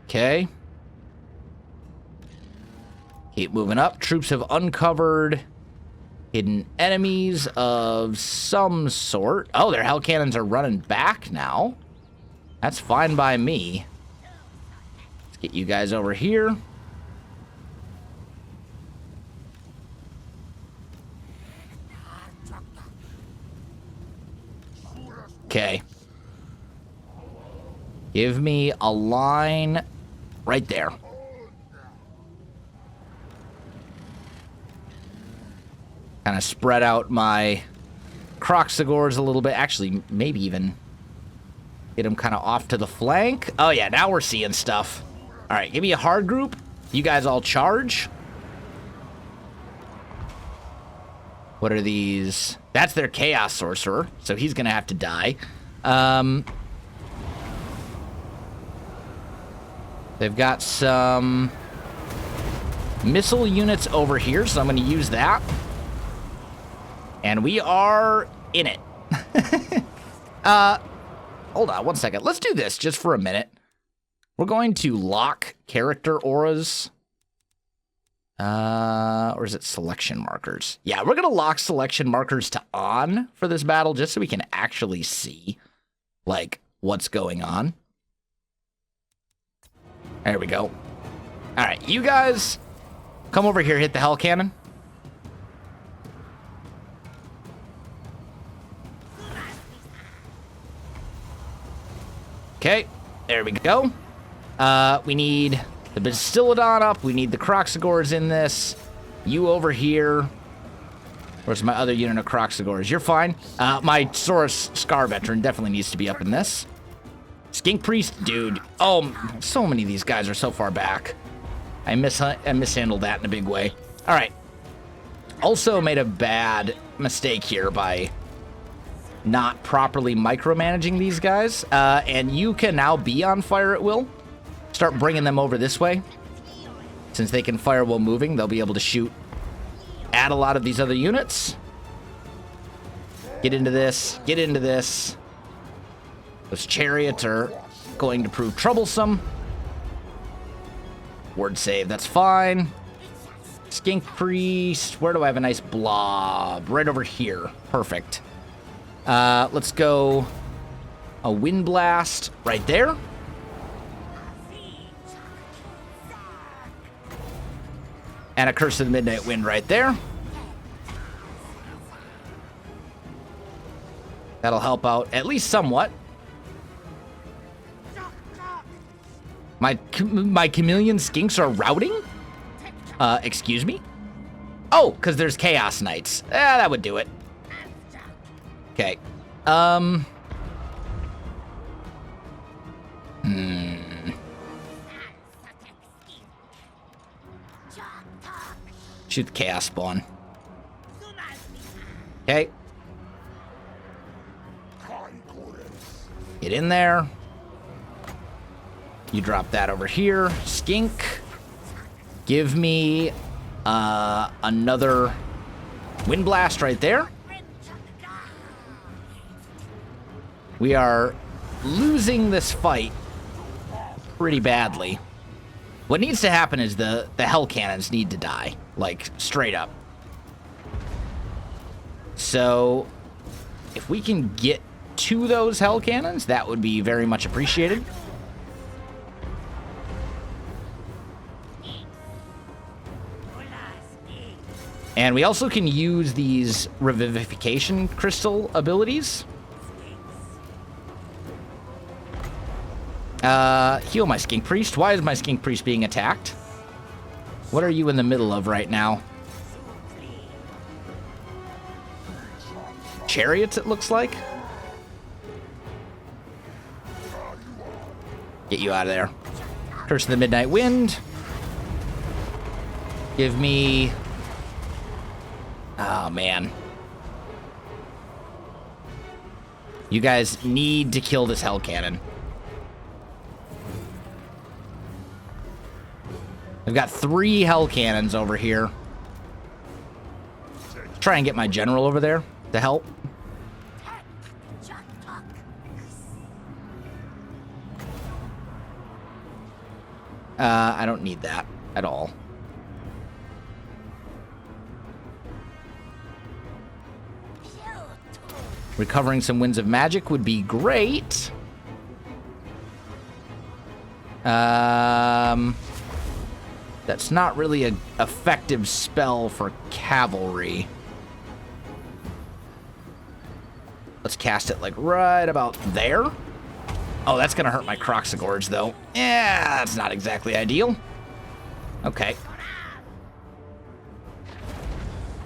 okay. Keep moving up. Troops have uncovered hidden enemies of some sort. Oh, their hell cannons are running back now. That's fine by me. Let's get you guys over here. Okay. Give me a line right there. Kind of spread out my Croxagors a little bit. Actually, maybe even get them kind of off to the flank. Oh, yeah, now we're seeing stuff. All right, give me a hard group. You guys all charge. What are these? That's their Chaos Sorcerer, so he's going to have to die. They've got some missile units over here, so I'm going to use that. And we are in it. Hold on one second. Let's do this just for a minute. We're going to lock character auras. Or is it selection markers? Yeah, we're going to lock selection markers to on for this battle just so we can actually see, like, what's going on. There we go. All right, you guys come over here, hit the hell cannon. Okay, there we go. We need the Bastillodon up. We need the Croxagores in this. You over here. Where's my other unit of Croxagores? You're fine. My Saurus Scar Veteran definitely needs to be up in this. Skink Priest, dude. Oh, so many of these guys are so far back. I mishandled that in a big way. All right. Also made a bad mistake here by not properly micromanaging these guys. And you can now be on fire at will. Start bringing them over this way. Since they can fire while moving, they'll be able to shoot at a lot of these other units. Get into this. Get into this. Those chariots are going to prove troublesome. Word save, that's fine. Skink Priest. Where do I have a nice blob? Right over here. Perfect. Let's go a Wind Blast right there. And a Curse of the Midnight Wind right there. That'll help out at least somewhat. My chameleon skinks are routing? Excuse me? Oh, because there's Chaos Knights. That would do it. Okay. Shoot the Chaos Spawn. Okay. Get in there. You drop that over here. Skink. Give me another Wind Blast right there. We are losing this fight pretty badly. What needs to happen is the Hell Cannons need to die. Like, straight up. So, if we can get to those Hell Cannons, that would be very much appreciated. And we also can use these Revivification Crystal abilities. Heal my Skink Priest. Why is my Skink Priest being attacked? What are you in the middle of right now? Chariots, it looks like. Get you out of there. Curse of the Midnight Wind. Give me... Oh, man. You guys need to kill this Hell Cannon. I've got 3 Hell Cannons over here. Try and get my general over there to help. I don't need that at all. Recovering some Winds of Magic would be great. That's not really an effective spell for cavalry. Let's cast it like right about there. Oh, that's gonna hurt my Croxagores though. Yeah, that's not exactly ideal. Okay.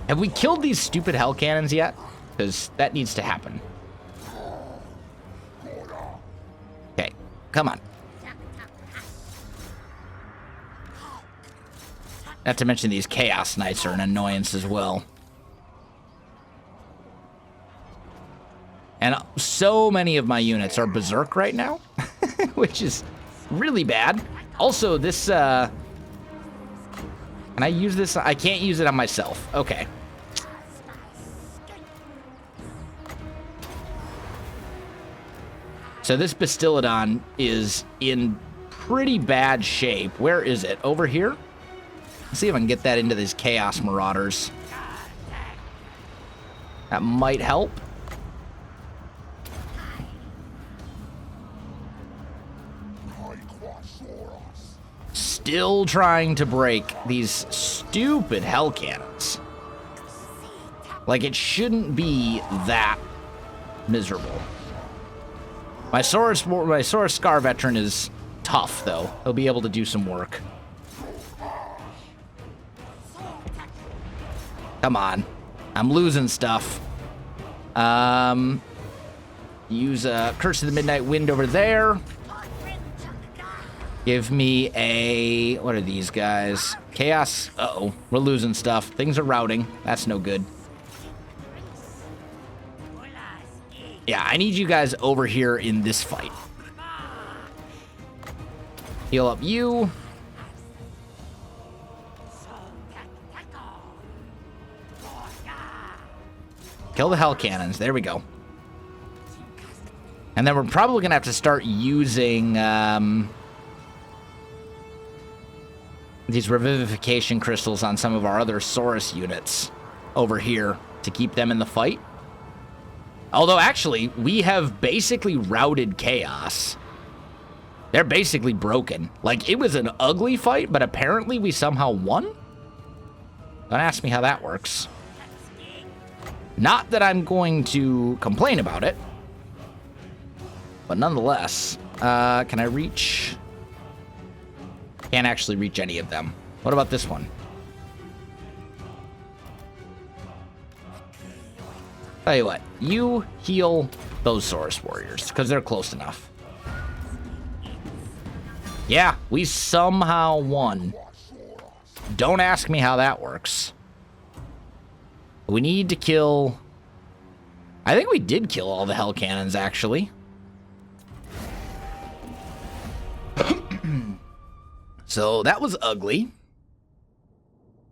Have we killed these stupid Hell Cannons yet? Because that needs to happen. Okay, come on. Not to mention these Chaos Knights are an annoyance as well. And so many of my units are Berserk right now, which is really bad. Also, this, can I use this? I can't use it on myself. Okay. So this Bastillodon is in pretty bad shape. Where is it? Over here? Let's see if I can get that into these Chaos Marauders. That might help. Still trying to break these stupid Hell Cannons. Like, it shouldn't be that miserable. My Saurus Scar veteran is tough, though. He'll be able to do some work. Come on. I'm losing stuff. Use a Curse of the Midnight Wind over there. Give me a... What are these guys? Chaos. Uh-oh. We're losing stuff. Things are routing. That's no good. Yeah, I need you guys over here in this fight. Heal up you. Kill the hell cannons. There we go. And then we're probably going to have to start using these revivification crystals on some of our other Saurus units over here to keep them in the fight. Although, actually, we have basically routed Chaos. They're basically broken. Like, it was an ugly fight, but apparently we somehow won? Don't ask me how that works. Not that I'm going to complain about it. But nonetheless, can I reach? Can't actually reach any of them. What about this one? Tell you what, you heal those Saurus warriors, because they're close enough. Yeah, we somehow won. Don't ask me how that works. We need to kill... I think we did kill all the hell cannons, actually. So that was ugly.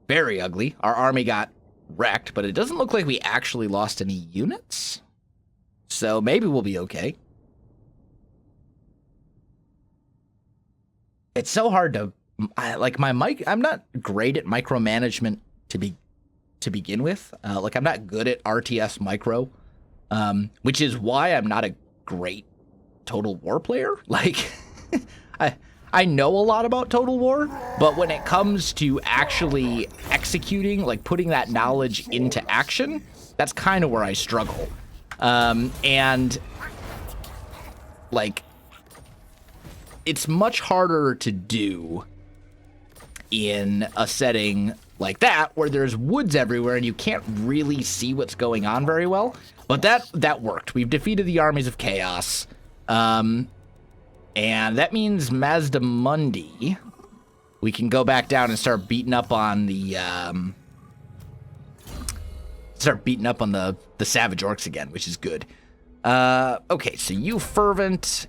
Very ugly. Our army got wrecked, but it doesn't look like we actually lost any units. So maybe we'll be okay. It's so hard to... like, my mic... I'm not great at micromanagement to begin with. Like, I'm not good at RTS micro, which is why I'm not a great Total War player. Like, I know a lot about Total War, but when it comes to actually executing, like putting that knowledge into action, that's kind of where I struggle. And, like, it's much harder to do in a setting like that, where there's woods everywhere and you can't really see what's going on very well. But that worked. We've defeated the armies of chaos. And that means Mazdamundi, we can go back down and start beating up on the savage orcs again, which is good. Okay, so you fervent.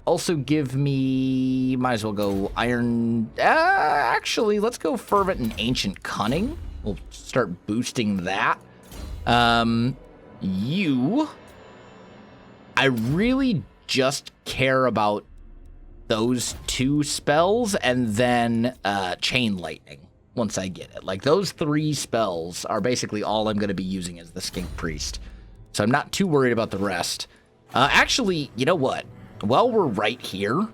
Also give me, might as well go iron. Actually, let's go fervent and ancient cunning. We'll start boosting that. You, I really just care about those two spells and then chain lightning once I get it. Like, those three spells are basically all I'm going to be using as the skink priest. So I'm not too worried about the rest. Actually, you know what? While we're right here,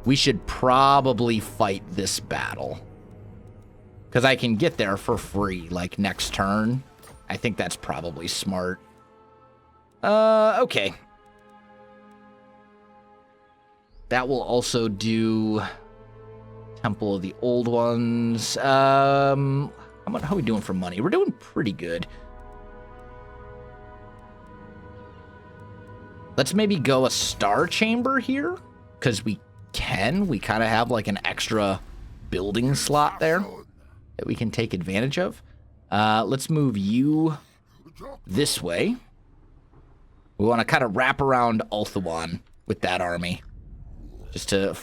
we should probably fight this battle. Because I can get there for free, like, next turn. I think that's probably smart. Okay. That will also do Temple of the Old Ones. How are we doing for money? We're doing pretty good. Let's maybe go a Star Chamber here, because we can. We kind of have like an extra building slot there that we can take advantage of. Let's move you this way. We want to kind of wrap around Ulthuan with that army, just to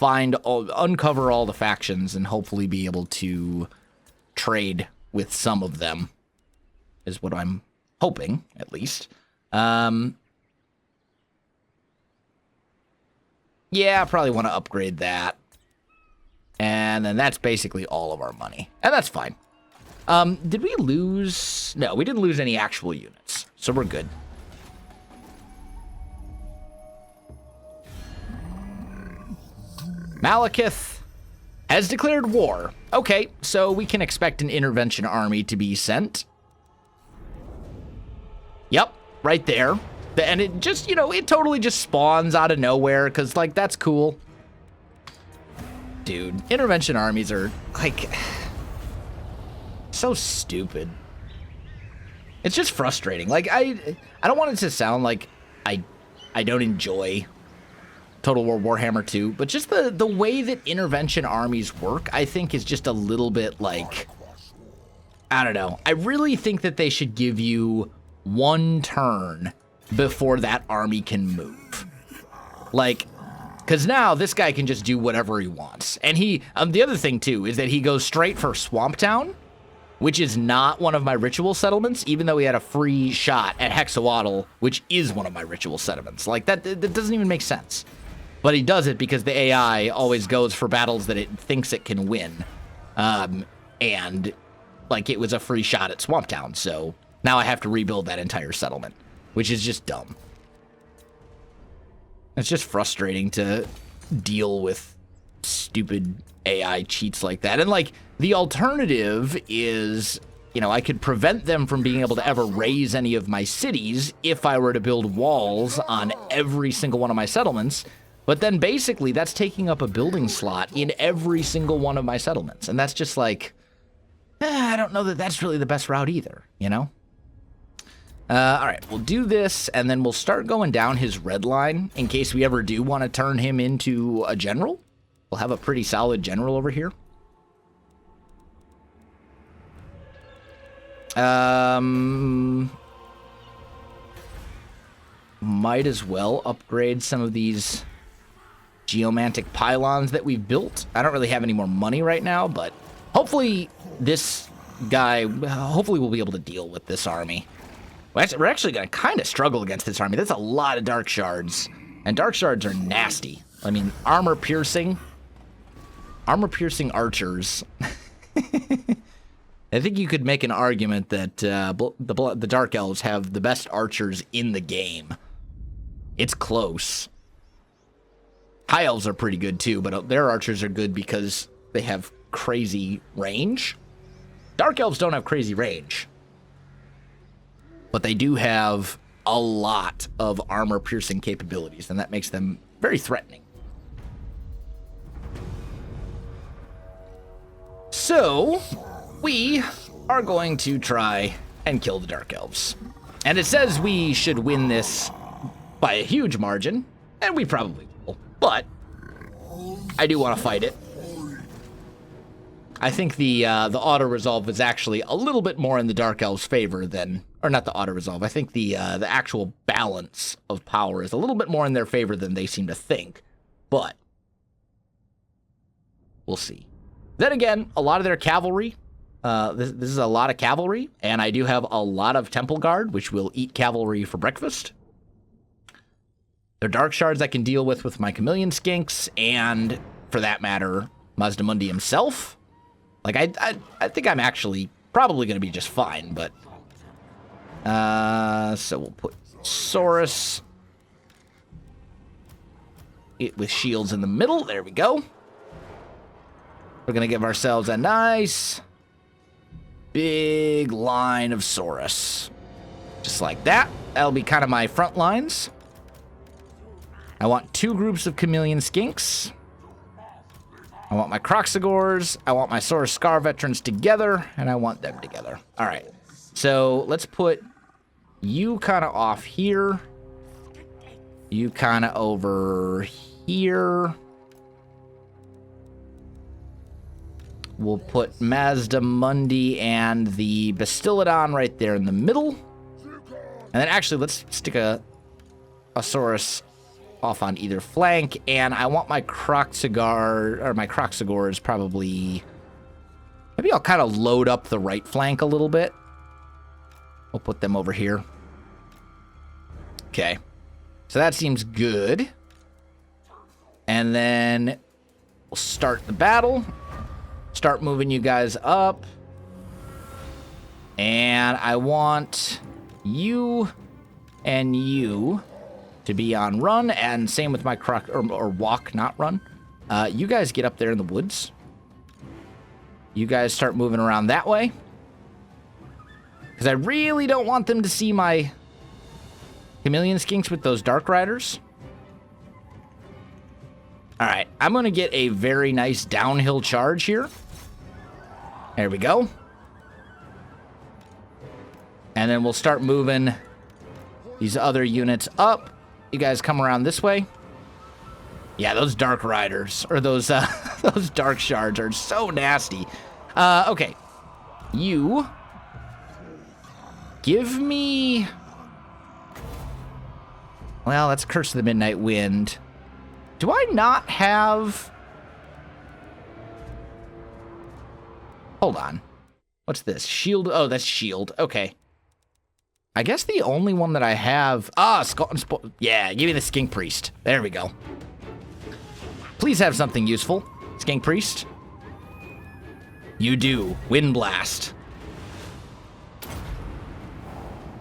uncover all the factions and hopefully be able to trade with some of them, is what I'm hoping, at least. Yeah, I probably want to upgrade that. And then that's basically all of our money. And that's fine. Did we lose? No, we didn't lose any actual units, so we're good. Malekith has declared war. Okay, so we can expect an intervention army to be sent. Yep, right there. And it just, you know, it totally just spawns out of nowhere because, like, that's cool. Dude, intervention armies are, like, so stupid. It's just frustrating. Like, I don't want it to sound like I don't enjoy Total War Warhammer 2, but just the way that intervention armies work, I think is just a little bit like, I don't know. I really think that they should give you one turn before that army can move. Like, because now this guy can just do whatever he wants. And he, the other thing too, is that he goes straight for Swamp Town, which is not one of my ritual settlements, even though he had a free shot at Hexawaddle, which is one of my ritual settlements. Like, that doesn't even make sense. But he does it because the AI always goes for battles that it thinks it can win. And, like, it was a free shot at Swamp Town, so now I have to rebuild that entire settlement, which is just dumb. It's just frustrating to deal with stupid AI cheats like that. And, like, the alternative is, you know, I could prevent them from being able to ever raise any of my cities if I were to build walls on every single one of my settlements. But then basically that's taking up a building slot in every single one of my settlements. And that's just like, I don't know that that's really the best route either, you know? All right, we'll do this, and then we'll start going down his red line in case we ever do want to turn him into a general. We'll have a pretty solid general over here. Might as well upgrade some of these geomantic pylons that we've built. I don't really have any more money right now, but hopefully this guy, hopefully we'll be able to deal with this army. We're actually going to kind of struggle against this army. That's a lot of dark shards, and dark shards are nasty. I mean, armor-piercing archers. I think you could make an argument that the Dark Elves have the best archers in the game. It's close. High Elves are pretty good too, but their archers are good because they have crazy range. Dark Elves don't have crazy range, but they do have a lot of armor-piercing capabilities, and that makes them very threatening. So, we are going to try and kill the Dark Elves. And it says we should win this by a huge margin, and we probably will, but I do want to fight it. I think the auto-resolve is actually a little bit more in the Dark Elves' favor than, or not the auto-resolve, I think the actual balance of power is a little bit more in their favor than they seem to think, but we'll see. Then again, a lot of their cavalry, this is a lot of cavalry, and I do have a lot of Temple Guard, which will eat cavalry for breakfast. They're dark shards I can deal with my chameleon skinks, and for that matter, Mazdamundi himself. Like, I think I'm actually probably going to be just fine, but so we'll put Saurus with shields in the middle. There we go. We're going to give ourselves a nice big line of Saurus. Just like that. That'll be kind of my front lines. I want 2 groups of chameleon skinks. I want my Croxagors, I want my Saurus Scar veterans together, and I want them together. All right, so let's put you kind of off here. You kind of over here. We'll put Mazdamundi and the Bastiladon right there in the middle. And then actually, let's stick a Saurus off on either flank, and I want my Croxagors probably, maybe I'll kind of load up the right flank a little bit. We'll put them over here. Okay, so that seems good. And then we'll start the battle, start moving you guys up, and I want you and you to be on run, and same with my or walk, not run. You guys get up there in the woods. You guys start moving around that way, because I really don't want them to see my Chameleon skinks with those dark riders. All right, I'm going to get a very nice downhill charge here. There we go. And then we'll start moving these other units up. You guys come around this way. Yeah, those dark riders, or those those dark shards are so nasty. Okay. You give me... Well, that's Curse of the Midnight Wind. Do I not have... Hold on. What's this? Shield? Oh, that's shield. Okay. I guess the only one that I have... Yeah, give me the Skink Priest. There we go. Please have something useful, Skink Priest. You do. Wind Blast.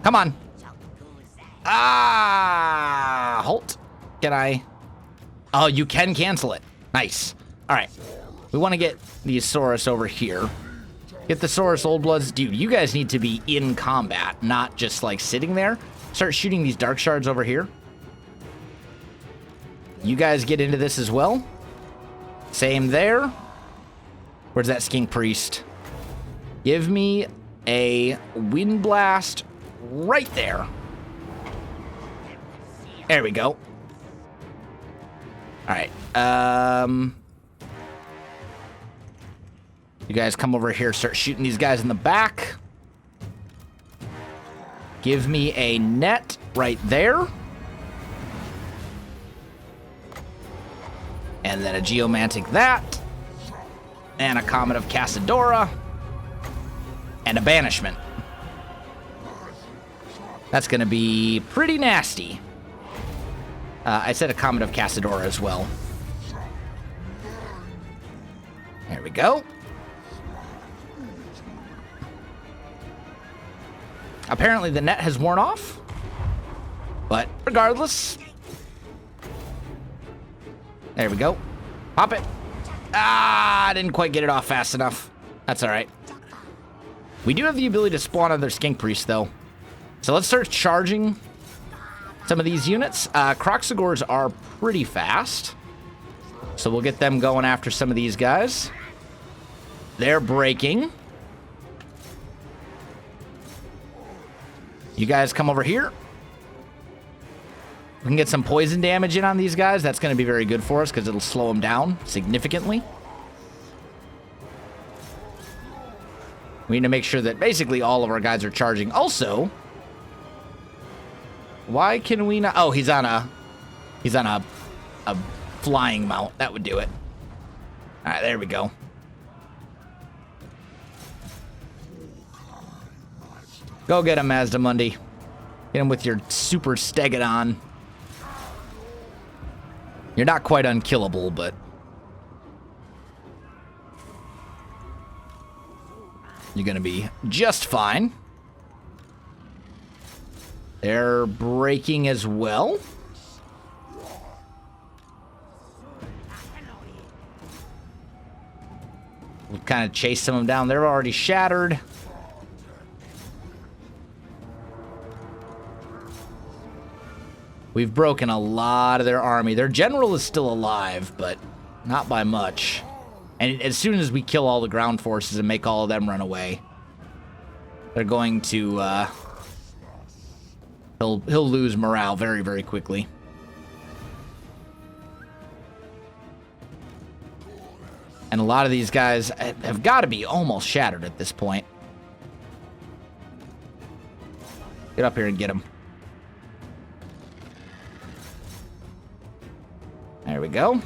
Come on. Ah! Halt. Can I... Oh, you can cancel it. Nice. All right. We want to get the Saurus over here. Get the Saurus Old Bloods. Dude, you guys need to be in combat, not just, like, sitting there. Start shooting these Dark Shards over here. You guys get into this as well. Same there. Where's that Skink Priest? Give me a Wind Blast right there. There we go. All right. You guys come over here, start shooting these guys in the back. Give me a net right there. And then a Geomantic that. And a Comet of Cassadora. And a Banishment. That's going to be pretty nasty. I said a Comet of Cassadora as well. There we go. Apparently the net has worn off. But regardless. There we go. Pop it. Ah, I didn't quite get it off fast enough. That's all right. We do have the ability to spawn other Skink Priests, though. So let's start charging some of these units. Croxagors are pretty fast. So we'll get them going after some of these guys. They're breaking. You guys come over here. We can get some poison damage in on these guys. That's going to be very good for us because it'll slow them down significantly. We need to make sure that basically all of our guys are charging. Also, why can we not... Oh, he's on a flying mount. That would do it. All right, there we go. Go get him, Mazdamundi. Get him with your super Stegodon. You're not quite unkillable, but... you're going to be just fine. They're breaking as well. We'll kind of chase some of them down. They're already shattered. We've broken a lot of their army. Their general is still alive, but not by much. And as soon as we kill all the ground forces and make all of them run away, they're going to, he'll lose morale very, very quickly. And a lot of these guys have got to be almost shattered at this point. Get up here and get them. There we go.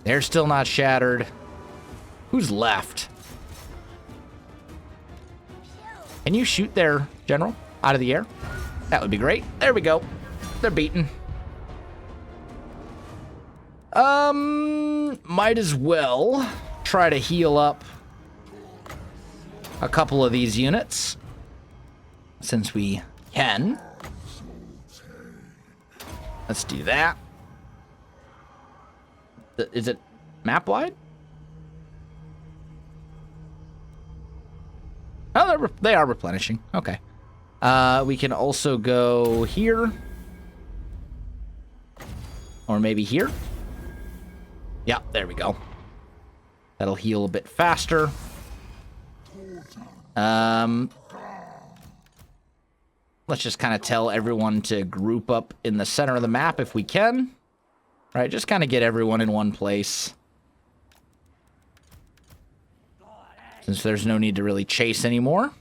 They're still not shattered. Who's left? Can you shoot their general out of the air? That would be great. There we go. They're beaten. Might as well try to heal up a couple of these units since we can. Let's do that. Is it map wide? Oh, they are replenishing. Okay. We can also go here. Or maybe here. Yeah, there we go. That'll heal a bit faster. Let's just kind of tell everyone to group up in the center of the map if we can. All right, just kind of get everyone in one place. Since there's no need to really chase anymore.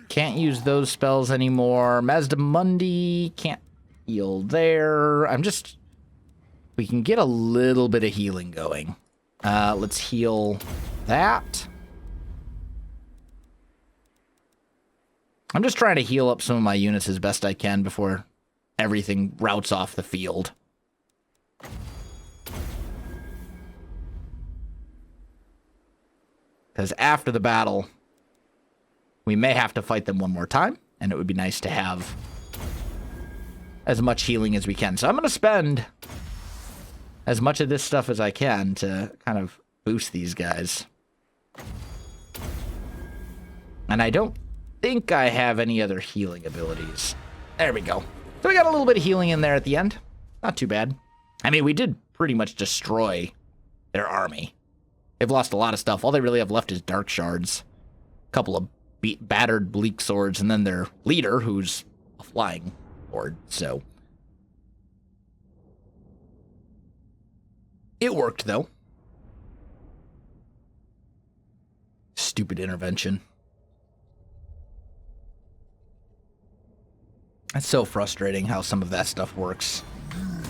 Can't use those spells anymore. Mazdamundi can't heal there. We can get a little bit of healing going. Let's heal that. I'm just trying to heal up some of my units as best I can before everything routes off the field. Because after the battle, we may have to fight them one more time, and it would be nice to have as much healing as we can. So I'm going to spend as much of this stuff as I can to kind of boost these guys. And I don't think I have any other healing abilities. There we go. So we got a little bit of healing in there at the end. Not too bad. I mean, we did pretty much destroy their army. They've lost a lot of stuff. All they really have left is dark shards. A couple of battered bleak swords, and then their leader, who's a flying lord. So it worked, though. Stupid intervention. It's so frustrating how some of that stuff works.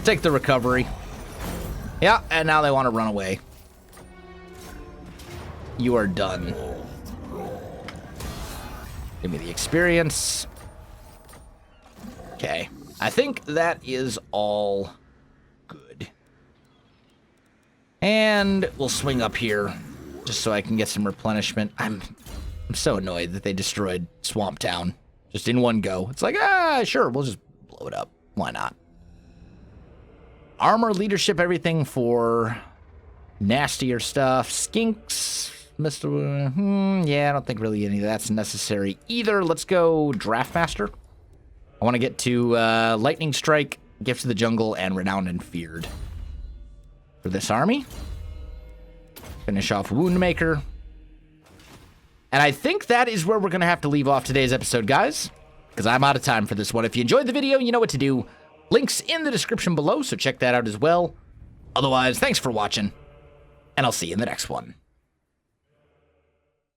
Take the recovery. Yeah, and now they want to run away. You are done. Give me the experience. Okay. I think that is all good. And we'll swing up here just so I can get some replenishment. I'm so annoyed that they destroyed Swamp Town just in one go. It's like, sure, we'll just blow it up. Why not? Armor, leadership, everything for nastier stuff. Skinks. Yeah, I don't think really any of that's necessary either. Let's go Draftmaster. I want to get to Lightning Strike, Gift of the Jungle, and Renowned and Feared for this army. Finish off Woundmaker. And I think that is where we're going to have to leave off today's episode, guys, because I'm out of time for this one. If you enjoyed the video, you know what to do. Links in the description below, so check that out as well. Otherwise, thanks for watching, and I'll see you in the next one.